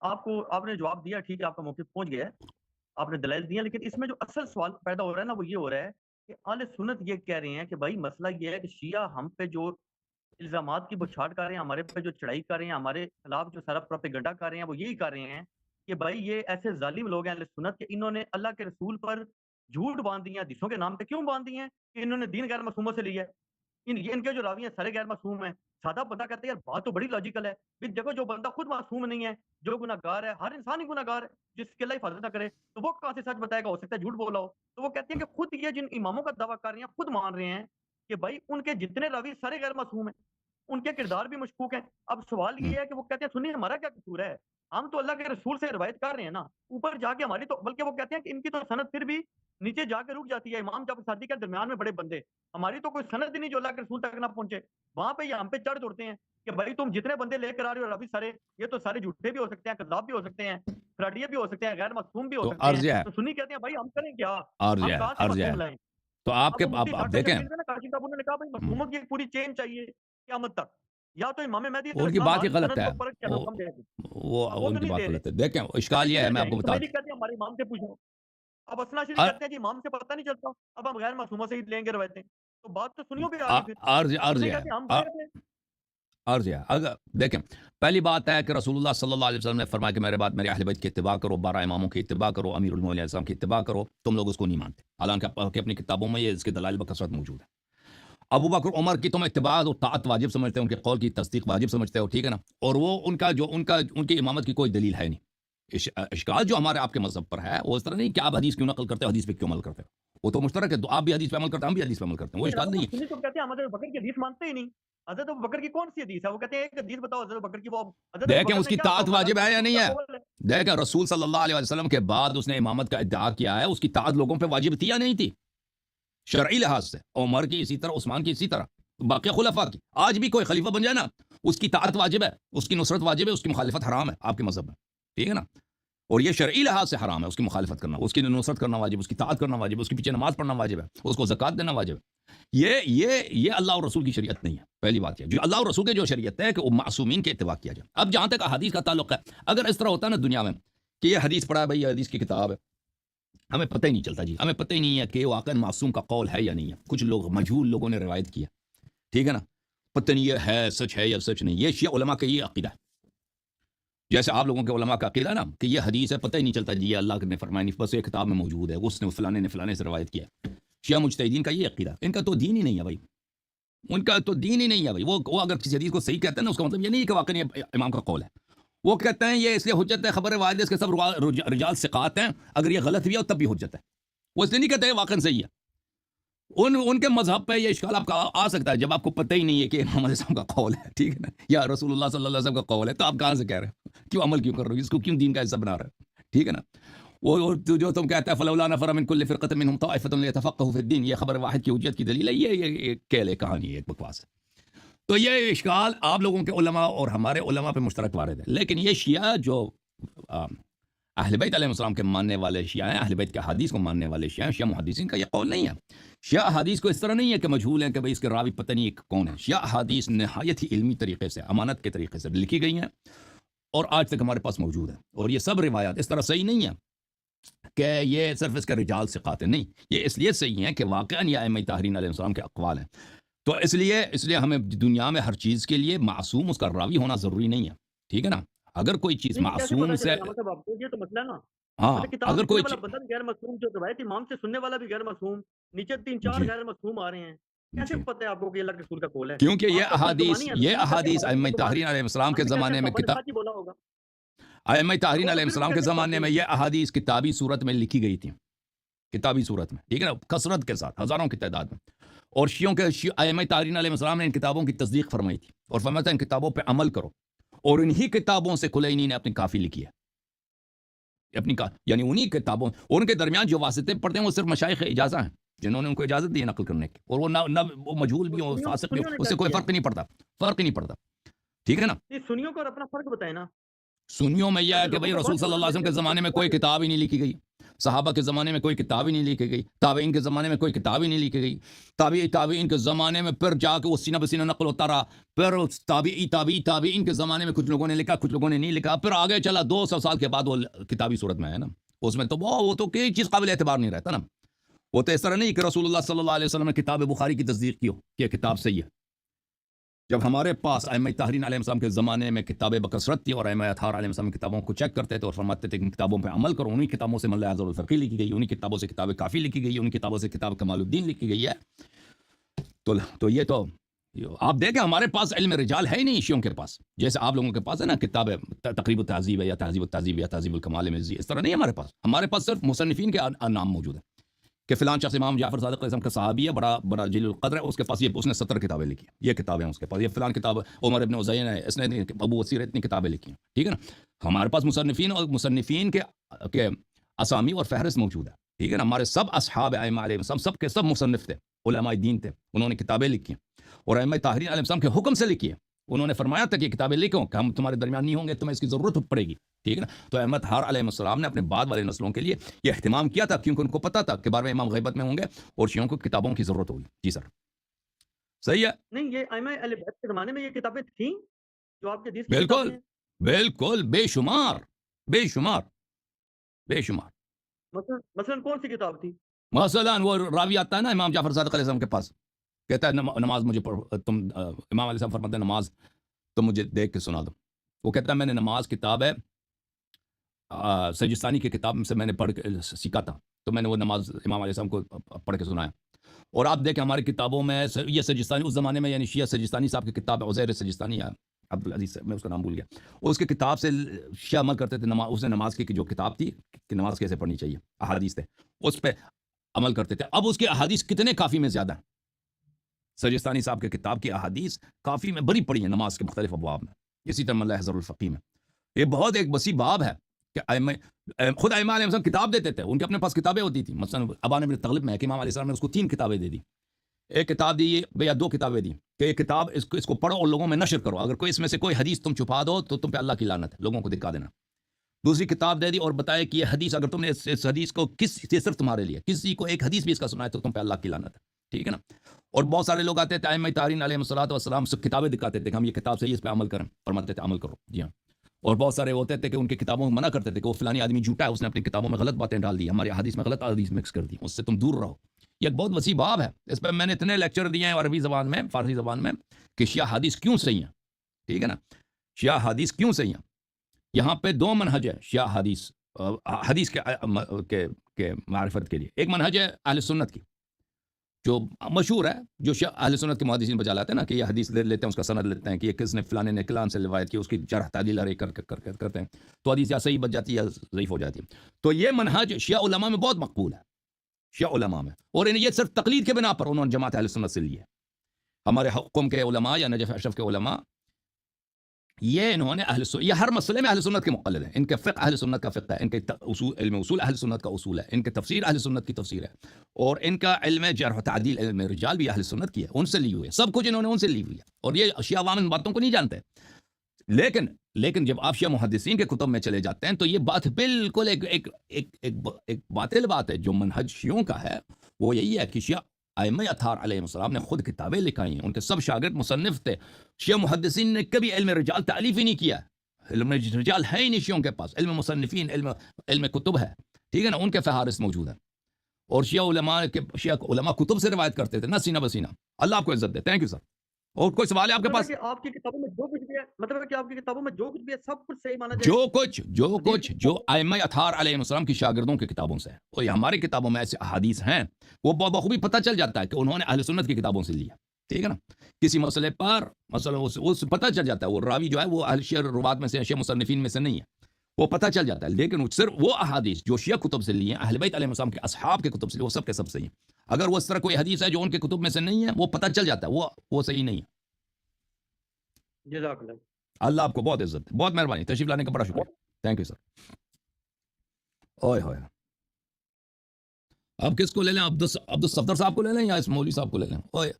آپ نے جواب دیا، ٹھیک ہے، آپ کا موقف پہنچ گیا ہے، آپ نے دلائل دیا، لیکن اس میں جو اصل سوال پیدا ہو رہا ہے نا وہ یہ ہو رہا ہے کہ اہل سنت یہ کہہ رہے ہیں کہ بھائی مسئلہ یہ ہے کہ شیعہ ہم پہ جو الزامات کی بچھاڑ کر رہے ہیں، ہمارے پہ جو چڑھائی کر رہے ہیں، ہمارے خلاف جو سارا پروپیگنڈا کر رہے ہیں، وہ یہی کر رہے ہیں کہ بھائی یہ ایسے ظالم لوگ ہیں اہل سنت کہ انہوں نے اللہ کے رسول پر جھوٹ باندھ دی ہیں، حدیثوں کے نام پہ کیوں باندھ دی ہیں کہ انہوں نے دین غیر معصوموں سے لیا ہے، ان کے جو راوی ہیں سارے غیر معصوم ہیں۔ سادہ بندہ کہتے ہیں یار بات تو بڑی لاجیکل ہے، دیکھو جو بندہ خود معصوم نہیں ہے، جو گناہ گار ہے، ہر انسان ہی گناہ گار ہے، جس کی اللہ حفاظت نہ کرے تو وہ کہاں سے سچ بتائے گا، ہو سکتا ہے جھوٹ بولا ہو۔ تو وہ کہتے ہیں کہ خود یہ جن اماموں کا دعویٰ کر رہے ہیں خود مان رہے ہیں کہ بھائی ان کے جتنے راوی سارے غیر معصوم ہیں، ان کے کردار بھی مشکوک ہیں۔ اب سوال یہ ہے کہ وہ کہتے ہیں سنی ہمارا کیا قصور ہے، ہم تو اللہ کے رسول سے روایت کر رہے ہیں نا، اوپر جا کے ہماری تو، بلکہ وہ کہتے ہیں کہ ان کی تو سند پھر بھی نیچے جا کے رک جاتی ہے، امام جب صادق کے درمیان میں بڑے بندے، ہماری تو کوئی سند ہی نہیں جو اللہ کے رسول تک نہ پہنچے، وہاں پہ یہ ہم پہ چڑھ دوڑتے ہیں کہ بھائی تم جتنے بندے لے کر آ رہے ہو راوی سارے، یہ تو سارے جھوٹے بھی ہو سکتے ہیں، کذاب بھی ہو سکتے ہیں، فراڈیے بھی ہو سکتے ہیں، غیر معصوم بھی ہو تو سکتے ہیں۔ عرض یہ ہے، تو سنی کہتے ہیں بھائی ہم کریں کیا، عرض یہ ہم ہے، کہاں سے عرض یہ معصوم ہے، لائیں۔ تو آپ کے اب وہ مفتی آپ ڈاکٹر دیکھیں، جمیل نا کاشف صاحب، انہوں نے کہا بھائی معصوموں کی ایک پوری چین چاہیے قیامت تک، یا تو امام مہدی علیہ ان کی السلام بات ہی ہر غلط سند ہے، کو پرکھ کے وہ حکم دے دیں، وہ اب وہ ان تو کی نہیں بات دے رہے، غلط ہے۔ دیکھیں پھر اشکال یہ ہے، کدھر میں آپ جائیں کو گے، بتا سمیری کہتے ہیں ہمارے امام سے پوچھو، اب اسنا شریف کہتے ہیں جی امام سے پتہ نہیں چلتا، اب ہم غیر معصوموں سے ہی لیں گے روایتیں، تو بات تو سنیوں پہ آ گئی، پھر عرض سنی یہ کہتے ہیں ہم ہے، غیر تھے۔ عرض یہ ہے، اگر دیکھیں پہلی بات ہے کہ رسول اللہ صلی اللہ علیہ وسلم نے فرمایا کہ میرے بعد میرے اہل بیت کی اتباع کرو، 12 اماموں کی اتباع کرو، امیر المومنین علیہ السلام کی اتباع کرو، تم لوگ اس کو نہیں مانتے، حالانکہ آپ اپنی کتابوں میں یہ اس کے دلائل بکثرت موجود ہے۔ ابو بکر عمر کی تم اتباع اور طاعت واجب سمجھتے ہو، ان کے قول کی تصدیق واجب سمجھتے ہو، ٹھیک ہے نا، اور وہ ان کی امامت کی کوئی دلیل ہے نہیں۔ اشکال جو ہمارے آپ کے مذہب پر ہے وہ اس طرح نہیں کہ آپ حدیث کیوں نقل کرتے ہو، حدیث پہ کیوں عمل کرتے ہو، وہ تو مشترک ہے، تو آپ بھی حدیث پہ عمل کرتے ہیں، ہم بھی حدیث پہ عمل کرتے ہیں، وہ اشکال نہیں ہے۔ سنی تو کہتے ہیں حضرت بکر کی حدیث مانتے ہی نہیں، حضرت ابو بکر کی کون سی حدیث ہے، وہ کہتے ہیں ایک حدیث بتاؤ حضرت بکر کی، وہ حضرت ابو دیکھیں بکر اس نے کی کیا طاعت کہا، واجب اللہ ہے کے یا رسول نہیں کا ہے؟ قول ہے۔ دیکھیں رسول صلی اللہ علیہ وسلم کے بعد اس نے امامت کا ادعا کیا ہے، اس کی طاعت لوگوں پہ واجب تھی یا نہیں تھی شرعی لحاظ سے؟ عمر کی اسی طرح، عثمان کی اسی طرح، باقی خلفاء کی، آج بھی کوئی خلیفہ بن جائے نا اس کی طاعت واجب ہے، اس کی نصرت واجب ہے، اس کی مخالفت حرام ہے آپ کے مذہب میں، ٹھیک ہے نا، اور یہ شرعی لحاظ سے حرام ہے اس کی مخالفت کرنا، اس کی نصرت کرنا واجب، اس کی طاعت کرنا واجب، اس کے پیچھے نماز پڑھنا واجب ہے، اس کو زکات دینا واجب ہے۔ یہ اللہ اور رسول کی شریعت نہیں ہے، پہلی بات یہ جو اللہ اور رسول کی جو شریعت ہے کہ وہ معصومین کے اتباع کیا جائے۔ اب جہاں تک احادیث کا تعلق ہے، اگر اس طرح ہوتا ہے نا دنیا میں کہ یہ حدیث پڑھا ہے بھائی، یہ حدیث کی کتاب ہے، ہمیں پتہ ہی نہیں چلتا جی، ہمیں پتہ ہی نہیں ہے کہ واقعا معصوم کا قول ہے یا نہیں ہے، کچھ لوگ مجہول لوگوں نے روایت کیا، ٹھیک ہے نا، پتہ نہیں یہ ہے سچ ہے یا سچ نہیں۔ یہ شیعہ علماء کا یہ عقیدہ ہے، جیسے آپ لوگوں کے علماء کا عقیدہ ہے نا کہ یہ حدیث ہے، پتہ ہی نہیں چلتا جی یہ اللہ نے فرمایا نہیں، بس یہ کتاب میں موجود ہے، اس نے فلانے سے روایت کیا۔ شیعہ مجتہدین کا یہ عقیدہ ہے، ان کا تو دین ہی نہیں ہے بھائی، ان کا تو دین ہی نہیں ہے بھائی، وہ اگر کسی حدیث کو صحیح کہتے ہیں نا اس کا مطلب یہ نہیں کہ واقعی یہ امام کا قول ہے، وہ کہتے ہیں یہ اس لیے حجت ہے، خبر واحد ہے، اس کے سب رجال ثقات ہیں، اگر یہ غلط بھی ہے تب بھی حجت ہے، وہ اس لیے نہیں کہتے ہیں واقعا صحیح ہے۔ ان کے مذہب پہ یہ اشکال آپ کا آ سکتا ہے جب آپ کو پتہ ہی نہیں ہے کہ امام علیہ السلام کا قول ہے، ٹھیک ہے نا، یا رسول اللہ صلی اللہ علیہ وسلم کا قول ہے، تو آپ کہاں سے کہہ رہے ہو، کیوں عمل کیوں کر رہے ہو، اس کو کیوں دین کا حصہ بنا رہے ہو، ٹھیک ہے نا۔ وہ جو تم کہتے ہیں فلولا نفر من كل فرقة منهم طائفة ليتفقهوا في الدين، یہ خبر واحد کی حجت کی دلیل ہے، یہ کیلے کہانی ہے، ایک بکواس ہے۔ تو یہ اشکال آپ لوگوں کے علماء اور ہمارے علماء پہ مشترک وارد ہے، لیکن یہ شیعہ جو اہل بیت علیہ السلام کے ماننے والے شیعہ ہیں، اہل بیت کے حدیث کو ماننے والے شیعہ ہیں، شیعہ محدثین کا یہ قول نہیں ہے۔ شیعہ حدیث کو اس طرح نہیں ہے کہ مجہول ہیں کہ بھئی اس کے راوی پتہ نہیں کون ہے، شیعہ حدیث نہایت ہی علمی طریقے سے، امانت کے طریقے سے لکھی گئی ہیں اور آج تک ہمارے پاس موجود ہیں، اور یہ سب روایات اس طرح صحیح نہیں ہے کہ یہ صرف اس کے رجال ثقات ہیں، نہیں، یہ اس لیے صحیح ہیں کہ واقعاً یہ ائمہ طاہرین علیہ السلام کے اقوال ہیں، تو اس لیے ہمیں دنیا میں ہر چیز کے لیے معصوم اس کا راوی ہونا ضروری نہیں ہے، ٹھیک ہے نا، اگر کوئی چیز نہیں کیسے معصوم پتا سے، چلے گا، مطلب آپ کو یہ تو مسئلہ ہے نا، ہاں مطلب کتاب اگر لکھنے کوئی والا بندہ بھی غیر معصوم، جو روایت امام سے سننے والا بھی غیر معصوم، نیچے 3-4 جی غیر معصوم آ رہے ہیں، کیسے جی، پتہ ہے آپ کو کہ اللہ کے رسول کا قول ہے؟ کیونکہ یہ آپ تو ترجمانی ہے، تو سنی کہتے ہیں احادیث ہمارے ائمہ ترجمان، طاہرین علیہ السلام کے ہم بھی کہتے ہیں زمانے میں صحابہ نے سچ ہی بولا ہوگا، ائمہ طاہرین وہ تو علیہ پھر بھی السلام کے کیسے زمانے پاتے میں ہیں؟ یہ احادیث کتابی صورت میں لکھی گئی تھی، کتابی صورت میں، ٹھیک ہے نا، کثرت کے ساتھ، ہزاروں کی تعداد میں، اور ائمہ طاہرین علیہ السلام نے ان کتابوں کی تصدیق فرمائی تھی اور فرمایا تھا ان کتابوں پہ عمل کرو، اور انہی کتابوں سے کلینی نے اپنی کافی لکھی ہے، یعنی انہی کتابوں، ان کے درمیان جو واسطے پڑھتے ہیں وہ صرف مشائخ اجازہ ہیں جنہوں نے ان کو اجازت دی ہے نقل کرنے کی، اور وہ مجہول بھی ہو، فاسق بھی ہو، سنیوں نے اس کیا سے کوئی کیا ہے؟ فرق ہی نہیں پڑتا، ٹھیک ہے نا۔ نہیں سنیوں کو اور اپنا فرق بتائیں نا، سنیوں میں یہ ہے ایسے کہ لوگوں بھئی پہ رسول بہت صلی اللہ بڑا علیہ وسلم کے میرے زمانے میں کو کوئی کتاب ہی نہیں لکھی گئی، صحابہ کے زمانے میں کوئی کتاب ہی نہیں لکھی گئی، تابعین کے زمانے میں کوئی کتاب ہی نہیں لکھی گئی، تابعین کے زمانے میں پھر جا کے وہ سینہ بسینہ نقل ہوتا رہا، پھر تابعین کے زمانے میں کچھ لوگوں نے لکھا، کچھ لوگوں نے نہیں لکھا، پھر آگے چلا 200 سال کے بعد وہ کتابی صورت میں ہے نا، اس میں تو وہ تو کوئی چیز قابل اعتبار نہیں رہتا نا. وہ تو اس طرح نہیں کہ رسول اللہ صلی اللہ علیہ وسلم نے کتاب بخاری کی تصدیق کی ہو کہ کتاب صحیح ہے. جب ہمارے پاس ائمہ طاہرین علیہ السلام کے زمانے میں کتابیں بکثرت تھی اور ائمہ اطہار علیہ السلام کی کتابوں کو چیک کرتے تھے اور فرماتے تھے کہ ان کتابوں پہ عمل کرو، انہی کتابوں سے ملا اعظم الفقی لکھی گئی، انہی کتابوں سے کتاب کافی لکھی گئی، انہی کتابوں سے کتاب کمال الدین لکھی گئی ہے. تو یہ تو آپ دیکھیں ہمارے پاس علم رجال ہے ہی نہیں شیعوں کے پاس، جیسے آپ لوگوں کے پاس ہے نا کتاب تقریب التہذیب ہے یا تہذیب التہذیب یا تہذیب الکمال مزی، اس طرح نہیں ہے ہمارے پاس صرف مصنفین کے نام موجود ہیں کہ فلان شخص امام جعفر صادق علیہ السلام کا صحابی ہے، بڑا جلیل القدر ہے، اس کے پاس اس نے 70 کتابیں لکھی ہیں، یہ کتابیں ہیں اس کے پاس، یہ فلان کتاب عمر ابن عزین ہے، اس نے ابو وسیر اتنی کتابیں لکھی ہیں، ٹھیک ہے نا. ہمارے پاس مصنفین کے اسامی اور فہرست موجود ہے، ٹھیک ہے نا. ہمارے سب اصحاب ائمہ علیہ السلام سب کے سب مصنف تھے، علماء دین تھے، انہوں نے کتابیں لکھی ہیں اور ائمہ طاہرین علیہ السلام کے حکم سے لکھی ہیں. انہوں نے فرمایا تھا کہ کتابیں لکھو کہ ہم تمہارے درمیان نہیں ہوں گے، تمہیں اس کی ضرورت پڑے گی، ٹھیک ہے نا. تو ائمہ طاہر علیہ السلام نے اپنے بعد والے نسلوں کے لیے یہ اہتمام کیا تھا کیونکہ ان کو پتا تھا کہ بار میں امام غیبت میں ہوں گے اور شیعوں کو کتابوں کی ضرورت ہوگی. جی سر صحیح ہے. نہیں یہ ائمہ اہل بیت کے زمانے میں یہ کتابیں تھیں جو آپ کے حدیث کی بالکل کتابیں ہیں؟ بالکل بے شمار بے شمار بے شمار. مثلا کون سی کتاب تھی؟ مثلا وہ راوی آتا ہے نا امام جعفر صادق علیہ السلام کے پاس، کہتا ہے نماز مجھے تم امام علیہ السلام فرماتے ہیں نماز تم مجھے دیکھ کے سنا دو. وہ کہتا ہے میں نے نماز کتاب ہے سجستانی کی کتاب سے میں نے پڑھ کے سیکھا تھا، تو میں نے وہ نماز امام علیہ السلام کو پڑھ کے سنایا. اور آپ دیکھیں ہماری کتابوں میں یہ سجستانی اس زمانے میں یعنی شیعہ سجستانی صاحب کی کتاب ہے، عزیر سجستانی ہے، عبدالعزیز میں اس کا نام بھول گیا، اس کی کتاب سے شیعہ عمل کرتے تھے. اس نے نماز کی جو کتاب تھی کہ نماز کیسے پڑھنی چاہیے، احادیث تھے، اس پہ عمل کرتے تھے. اب اس کی احادیث کتنے کافی میں زیادہ ہیں. سجستانی صاحب کی کتاب کی احادیث کافی میں بڑی پڑی ہیں نماز کے مختلف ابواب میں، اسی طرح ملا حضر الفقی میں. یہ بہت ایک وسیع باب ہے کہ خود ائمہ علیہ السلام کتاب دیتے تھے، ان کے اپنے پاس کتابیں ہوتی تھیں. مثلا ابان بن تغلب میں ہے کہ امام علیہ السلام نے اس کو 3 کتابیں دے دی، ایک کتاب دی یا 2 کتابیں دی کہ یہ کتاب اس کو پڑھو اور لوگوں میں نشر کرو، اگر کوئی اس میں سے کوئی حدیث تم چھپا دو تو تم پہ اللہ کی لعنت ہے، لوگوں کو دکھا دینا. دوسری کتاب دے دی اور بتایا کہ یہ حدیث اگر تم نے اس حدیث کو صرف تمہارے لیے کسی کو ایک حدیث بھی اس کا سنائے تو تم پہ اللہ کی لعنت ہے، ٹھیک ہے نا. اور بہت سارے لوگ آتے تھے ائمہ طاہرین علیہ السلام سے کتابیں دکھاتے تھے کہ ہم یہ کتاب سے اس پہ عمل کریں، فرماتے تھے عمل کرو. جی ہاں. اور بہت سارے ہوتے تھے کہ ان کی کتابوں میں منع کرتے تھے کہ وہ فلانی آدمی جھوٹا ہے، اس نے اپنی کتابوں میں غلط باتیں ڈال دی، ہماری حدیث میں غلط حدیث مکس کر دی، اس سے تم دور رہو. یہ ایک بہت وسیع باب ہے، اس پہ میں نے اتنے لیکچر دیے ہیں عربی زبان میں، فارسی زبان میں، کہ شیعہ حدیث کیوں صحیح ہیں، ٹھیک ہے نا. شیعہ حدیث کیوں صحیح ہیں. یہاں پہ 2 منہج ہے شیعہ حدیث کے معرفت کے لیے. ایک منہج ہے اہل سنت کی جو مشہور ہے، جو اہل سنت کے محدثین بجا لاتے ہیں نا کہ یہ حدیث لیتے ہیں، اس کا سند لیتے ہیں کہ یہ کس نے فلانے نے کلان سے روایت کی، اس کی جرح تعدیل کرتے ہیں تو حدیث یا صحیح بچ جاتی ہے یا ضعیف ہو جاتی ہے. تو یہ منہج شیعہ علماء میں بہت مقبول ہے، شیعہ علماء میں، اور یہ صرف تقلید کے بنا پر انہوں نے جماعت اہل سنت سے لی ہے. ہمارے قوم کے علماء یا نجف اشرف کے علماء یہ انہوں نے یہ ہر مسئلے میں اہل سنت کے مقلد ہیں، ان کے فقہ اہل سنت کا فقہ ہے، ان کے علم اصول اہل سنت کا اصول ہے، ان کے تفسیر اہل سنت کی تفسیر ہے، اور ان کا علم جرح و تعدیل علم رجال بھی اہل سنت کی ہے، ان سے لی ہوئی ہے، سب کچھ انہوں نے ان سے لی ہوئی ہے. اور یہ شیعہ عوام ان باتوں کو نہیں جانتے. لیکن جب آپ شیعہ محدثین کے کتب میں چلے جاتے ہیں تو یہ بات بالکل ایک باطل بات ہے. جو منہج شیعوں کا ہے وہ یہی ہے کہ شیعہ ائمہ اطہار علیہ السلام نے خود کتابیں لکھائی ہیں، ان کے سب شاگرد مصنف تھے. شیعہ محدثین نے کبھی علم رجال تعلیف ہی نہیں کیا، علم رجال ہے ہی نہیں شیعوں کے پاس، علم مصنفین علم کتب ہے، ٹھیک ہے نا، ان کے فہارست موجود ہے. اور شیعہ علماء کتب سے روایت کرتے تھے، نہ سینہ بسینہ. اللہ آپ کو عزت دے. Thank you sir. اور کوئی سوال ہے آپ کے پاس؟ آپ کی کتابوں میں جو کچھ بھی ہے، مطلب ہے کہ آپ کی کتابوں میں جو کچھ بھی ہے سب کچھ صحیح مانا جائے، جو کچھ جو ائمہ اطہار علیہ السلام کی شاگردوں کی کتابوں سے ہے، اور ہماری کتابوں میں ایسے احادیث ہیں وہ بخوبی پتہ چل جاتا ہے کہ انہوں نے اہل سنت کی کتابوں سے لیا، ٹھیک ہے نا. کسی مسئلے پر مسئلہ اس پتہ چل جاتا ہے وہ راوی جو ہے وہ اہل شیعہ روات میں سے، شیعہ مصنفین میں سے نہیں ہے، وہ پتہ چل جاتا ہے. لیکن صرف وہ احادیث جو شیعہ کتب سے لی ہیں، اہل بیت علیہ السلام کے اصحاب کے کتب سے لی، وہ سب کے سب صحیح ہیں. اگر وہ اس طرح کوئی حدیث ہے جو ان کے کتب میں سے نہیں ہے، وہ پتہ چل جاتا ہے وہ صحیح نہیں ہے. جزاک اللہ. اللہ آپ کو بہت عزت، بہت مہربانی، تشریف لانے کا بڑا شکریہ. Thank you sir. اوئے ہوئے آپ کس کو لے لیں؟ عبد الصفدر صاحب کو لے لیں یا اس مولوی صاحب کو لے لیں؟ اوئے